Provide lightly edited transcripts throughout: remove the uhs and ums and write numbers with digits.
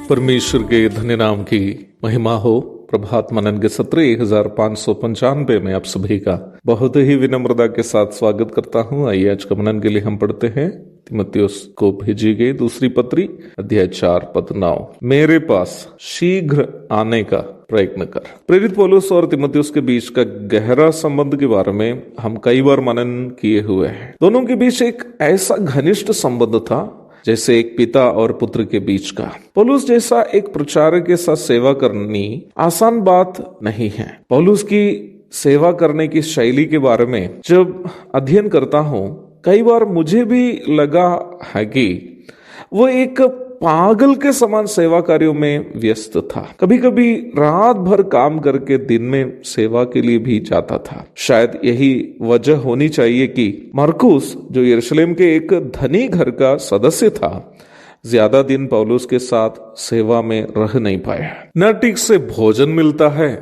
परमेश्वर के धन्य नाम की महिमा हो। प्रभात मनन के सत्र 1595 में आप सभी का बहुत ही विनम्रता के साथ स्वागत करता हूं। आइए आज का मनन के लिए हम पढ़ते हैं तीमुथियुस को भेजी गई दूसरी पत्री अध्याय 4 पद 9। मेरे पास शीघ्र आने का प्रयत्न कर। प्रेरित पौलुस और तीमुथियुस के बीच का गहरा संबंध के बारे में हम कई बार मनन किए हुए हैं। दोनों के बीच एक ऐसा घनिष्ठ संबंध था जैसे एक पिता और पुत्र के बीच का। पौलुस जैसा एक प्रचारक के साथ सेवा करनी आसान बात नहीं है। पौलुस की सेवा करने की शैली के बारे में जब अध्ययन करता हूं, कई बार मुझे भी लगा है कि वो एक पागल के समान सेवा कार्यों में व्यस्त था। कभी कभी रात भर काम करके दिन में सेवा के लिए भी जाता था। शायद यही वजह होनी चाहिए कि मरकुस, जो यरूशलेम के एक धनी घर का सदस्य था, ज्यादा दिन पौलुस के साथ सेवा में रह नहीं पाया। न ठीक से भोजन मिलता है,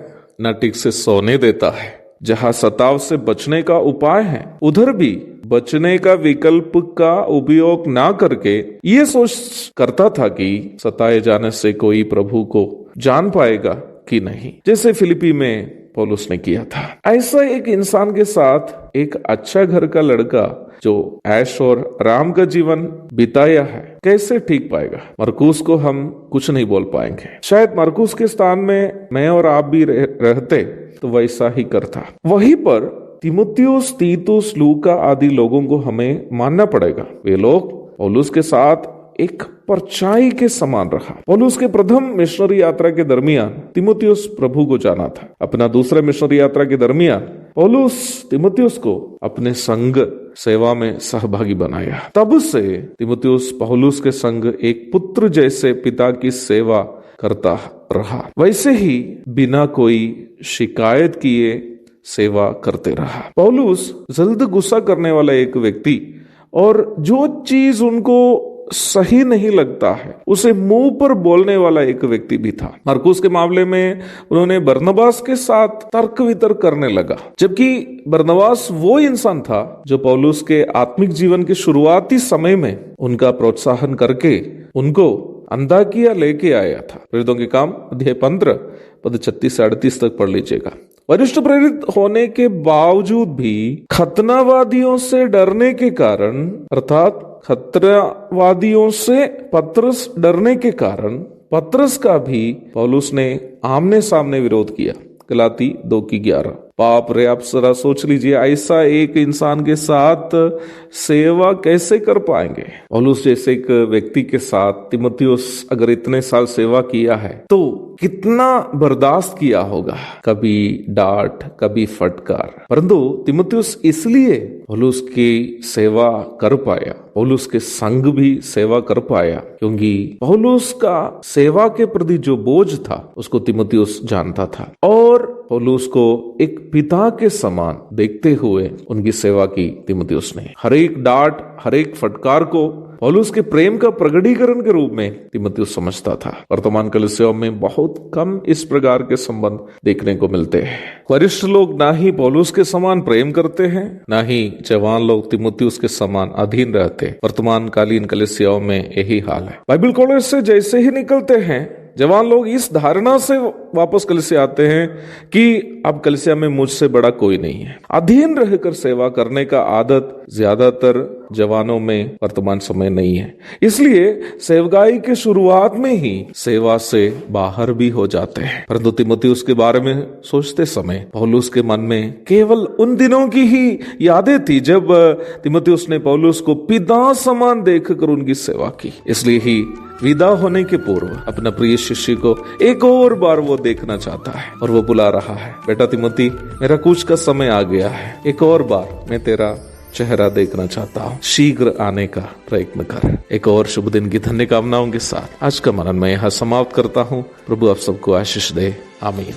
न ठीक से सोने देता है। जहां सताव से बचने का उपाय है, उधर भी बचने का विकल्प का उपयोग ना करके ये सोच करता था कि सताए जाने से कोई प्रभु को जान पाएगा कि नहीं, जैसे फिलिपी में पौलुस ने किया था। ऐसा एक इंसान के साथ एक अच्छा घर का लड़का जो ऐश और आराम का जीवन बिताया है कैसे ठीक पाएगा? मरकुस को हम कुछ नहीं बोल पाएंगे। शायद मरकुस के स्थान में मैं और आप भी रहते तो वैसा ही करता। वहीं पर तीमुथियुस, तीतुस, लूका आदि लोगों को हमें मानना पड़ेगा। वे लोग पौलुस के साथ एक परछाई के समान रहा। पौलुस के प्रथम मिशनरी यात्रा के दरमियान तीमुथियुस प्रभु को जाना था। अपना दूसरा मिशनरी यात्रा के दरमियान पौलुस तीमुथियुस को अपने संग सेवा में सहभागी बनाया। तब से तीमुथियुस पौलुस के संग एक पुत्र जैसे पिता की सेवा करता रहा। वैसे ही बिना कोई शिकायत किए सेवा करते रहा। पौलुस जल्द गुस्सा करने वाला एक व्यक्ति और जो चीज उनको सही नहीं लगता है उसे मुंह पर बोलने वाला एक व्यक्ति भी था। मरकुस के मामले में उन्होंने बरनबास के साथ तर्क वितर्क करने लगा, जबकि बरनबास वो इंसान था जो पौलुस के आत्मिक जीवन के शुरुआती समय में उनका प्रोत्साहन करके उनको अंताकिया लेके आया था। प्रेरितों के काम अध्याय 15 पद 36 से 38 तक पढ़ लीजिएगा। वरिष्ठ प्रेरित होने के बावजूद भी खतनावादियों से डरने के कारण, अर्थात खतरावादियों से पत्रस डरने के कारण पत्रस का भी पौलुस ने आमने सामने विरोध किया। गलाती 2:11। बाप रे, आप जरा सोच लीजिए, ऐसा एक इंसान के साथ सेवा कैसे कर पाएंगे? पौलुस जैसे एक व्यक्ति के साथ तीमुथियुस अगर इतने साल सेवा किया है तो कितना बर्दाश्त किया होगा। कभी डांट, कभी फटकार, परंतु तीमुथियुस इसलिए पौलुस की सेवा कर पाया, पौलुस के संग भी सेवा कर पाया, क्योंकि पौलुस का सेवा के प्रति जो बोझ था उसको तीमुथियुस जानता था और पौलुस को एक पिता के समान देखते हुए उनकी सेवा की तीमुथियुस ने। हर एक डांट, हर एक फटकार को पौलुस के प्रेम का प्रकटीकरण के रूप में तीमुथियुस समझता था। वर्तमान कलीसियाओं में बहुत कम इस प्रकार के संबंध देखने को मिलते हैं। वरिष्ठ लोग ना ही पौलुस के समान प्रेम करते हैं, ना ही जवान लोग तीमुथियुस के समान अधीन रहते। वर्तमान कालीन कलीसियाओं में यही हाल है। बाइबल कॉलेज से जैसे ही निकलते हैं, जवान लोग इस धारणा से वापस कलीसिया आते हैं कि अब कलीसिया में मुझसे बड़ा कोई नहीं है। अधीन रहकर सेवा करने का आदत ज्यादातर जवानों में वर्तमान समय नहीं है, इसलिए सेवकाई के शुरुआत में ही सेवा से बाहर भी हो जाते हैं। परंतु तीमुथियुस के बारे में सोचते समय पौलुस के मन में केवल उन दिनों की ही यादें थी जब तीमुथियुस ने पौलुस को पिता समान देखकर उनकी सेवा की। इसलिए ही विदा होने के पूर्व अपना प्रिय शिष्य को एक और बार वो देखना चाहता है और वो बुला रहा है, बेटा तीमुथी, मेरा कूच का समय आ गया है, एक और बार मैं तेरा चेहरा देखना चाहता हूँ, शीघ्र आने का प्रयत्न कर। एक और शुभ दिन की धन्य कामनाओं के साथ आज का मनन मैं यहाँ समाप्त करता हूँ। प्रभु आप सबको आशीष दे। आमीन।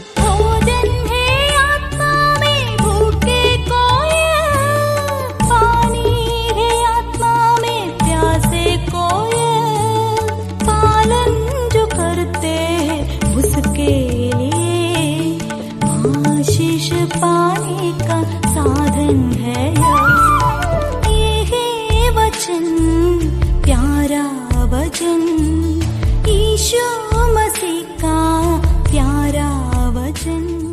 पाने का साधन है ये वचन, प्यारा वचन, यीशु मसीह का प्यारा वचन।